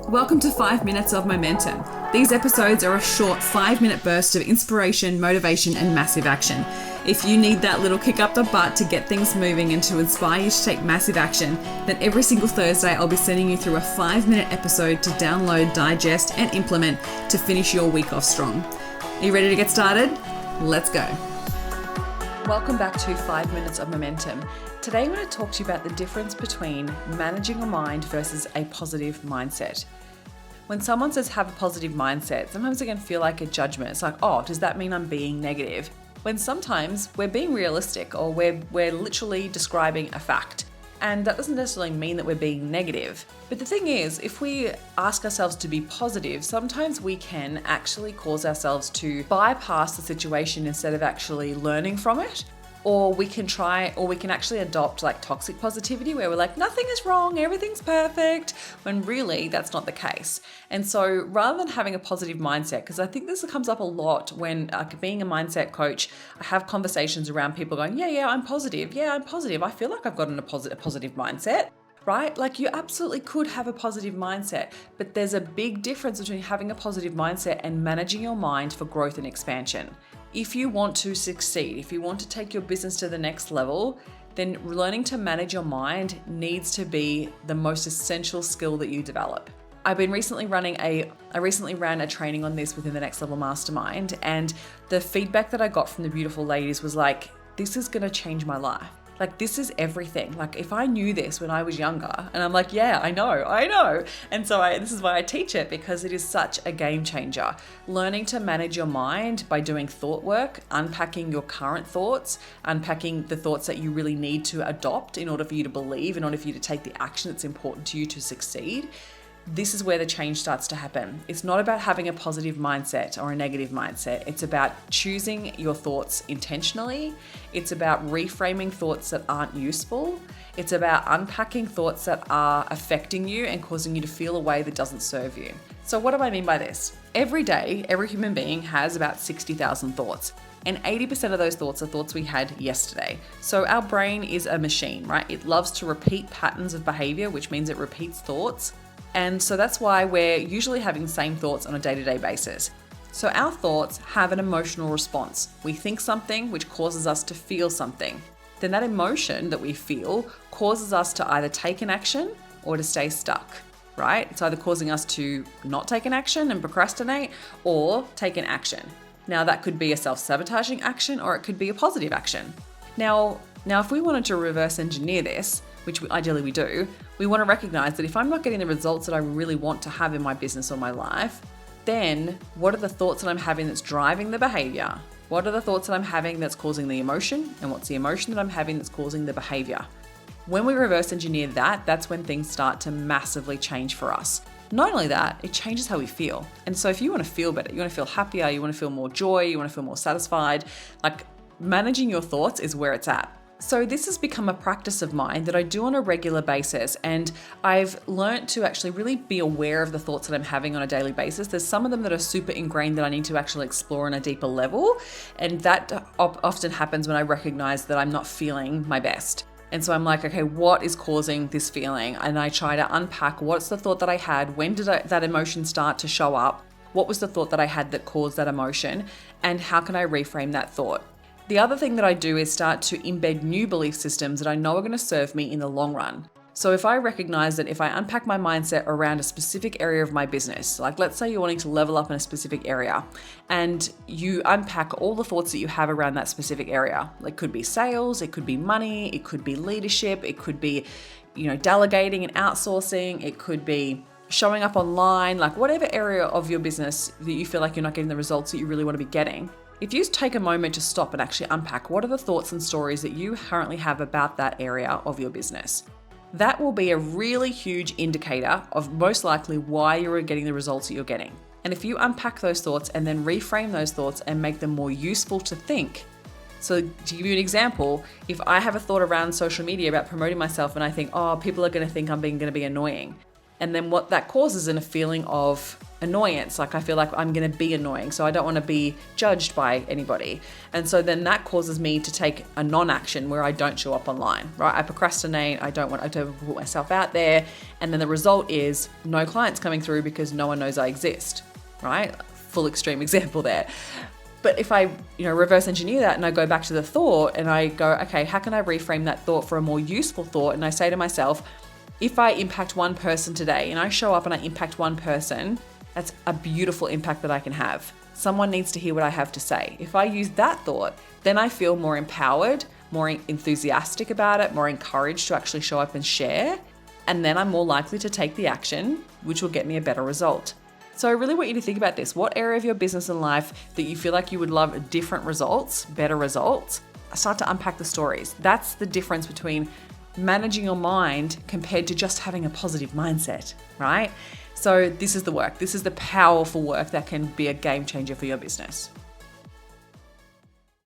Welcome to 5 Minutes of Momentum. These episodes are a short 5-minute burst of inspiration, motivation, and massive action. If you need that little kick up the butt to get things moving and to inspire you to take massive action, then every single Thursday I'll be sending you through a 5-minute episode to download, digest, and implement to finish your week off strong. Are you ready to get started? Let's go. Welcome back to 5 Minutes of Momentum. Today I'm going to talk to you about the difference between managing a mind versus a positive mindset. When someone says have a positive mindset, sometimes it can feel like a judgment. It's like, oh, does that mean I'm being negative? When sometimes we're being realistic or we're literally describing a fact. And that doesn't necessarily mean that we're being negative. But the thing is, if we ask ourselves to be positive, sometimes we can actually cause ourselves to bypass the situation instead of actually learning from it. Or we can actually adopt like toxic positivity where we're like, nothing is wrong, everything's perfect, when really that's not the case. And so rather than having a positive mindset, because I think this comes up a lot when being a mindset coach, I have conversations around people going, I'm positive. I feel like I've gotten a positive mindset. Right? Like you absolutely could have a positive mindset, but there's a big difference between having a positive mindset and managing your mind for growth and expansion. If you want to succeed, if you want to take your business to the next level, then learning to manage your mind needs to be the most essential skill that you develop. I recently ran a training on this within the Next Level Mastermind, and the feedback that I got from the beautiful ladies was like, this is going to change my life. Like, this is everything. Like, if I knew this when I was younger, and I'm like, yeah, I know. And so this is why I teach it, because it is such a game changer. Learning to manage your mind by doing thought work, unpacking your current thoughts, unpacking the thoughts that you really need to adopt in order for you to believe, in order for you to take the action that's important to you to succeed. This is where the change starts to happen. It's not about having a positive mindset or a negative mindset. It's about choosing your thoughts intentionally. It's about reframing thoughts that aren't useful. It's about unpacking thoughts that are affecting you and causing you to feel a way that doesn't serve you. So what do I mean by this? Every day, every human being has about 60,000 thoughts. And 80% of those thoughts are thoughts we had yesterday. So our brain is a machine, right? It loves to repeat patterns of behavior, which means it repeats thoughts. And so that's why we're usually having the same thoughts on a day-to-day basis. So our thoughts have an emotional response. We think something which causes us to feel something. Then that emotion that we feel causes us to either take an action or to stay stuck, right? It's either causing us to not take an action and procrastinate or take an action. Now that could be a self-sabotaging action or it could be a positive action. Now if we wanted to reverse engineer this, which ideally we do, we want to recognize that if I'm not getting the results that I really want to have in my business or my life, then what are the thoughts that I'm having that's driving the behavior? What are the thoughts that I'm having that's causing the emotion? And what's the emotion that I'm having that's causing the behavior? When we reverse engineer that, that's when things start to massively change for us. Not only that, it changes how we feel. And so if you want to feel better, you want to feel happier, you want to feel more joy, you want to feel more satisfied, like managing your thoughts is where it's at. So this has become a practice of mine that I do on a regular basis, and I've learnt to actually really be aware of the thoughts that I'm having on a daily basis. There's some of them that are super ingrained that I need to actually explore on a deeper level, and that often happens when I recognize that I'm not feeling my best. And so I'm like, okay, what is causing this feeling? And I try to unpack what's the thought that I had, when did that emotion start to show up, what was the thought that I had that caused that emotion, and how can I reframe that thought? The other thing that I do is start to embed new belief systems that I know are going to serve me in the long run. So if I recognize that if I unpack my mindset around a specific area of my business, like let's say you're wanting to level up in a specific area, and you unpack all the thoughts that you have around that specific area. It could be sales, it could be money, it could be leadership, it could be, delegating and outsourcing, it could be showing up online, like whatever area of your business that you feel like you're not getting the results that you really want to be getting. If you take a moment to stop and actually unpack what are the thoughts and stories that you currently have about that area of your business, that will be a really huge indicator of most likely why you're getting the results that you're getting. And if you unpack those thoughts and then reframe those thoughts and make them more useful to think. So to give you an example, if I have a thought around social media about promoting myself and I think, people are going to think I'm going to be annoying. And then what that causes is a feeling of annoyance. Like I feel like I'm going to be annoying, so I don't want to be judged by anybody. And so then that causes me to take a non-action where I don't show up online, right? I procrastinate. I don't want to put myself out there. And then the result is no clients coming through because no one knows I exist, right? Full extreme example there. But if I, reverse engineer that and I go back to the thought and I go, okay, how can I reframe that thought for a more useful thought? And I say to myself, if I impact one person today and I show up and I impact one person, that's a beautiful impact that I can have. Someone needs to hear what I have to say. If I use that thought, then I feel more empowered, more enthusiastic about it, more encouraged to actually show up and share. And then I'm more likely to take the action, which will get me a better result. So I really want you to think about this. What area of your business and life that you feel like you would love different results, better results? Start to unpack the stories. That's the difference between managing your mind compared to just having a positive mindset, right? So this is the work. This is the powerful work that can be a game changer for your business.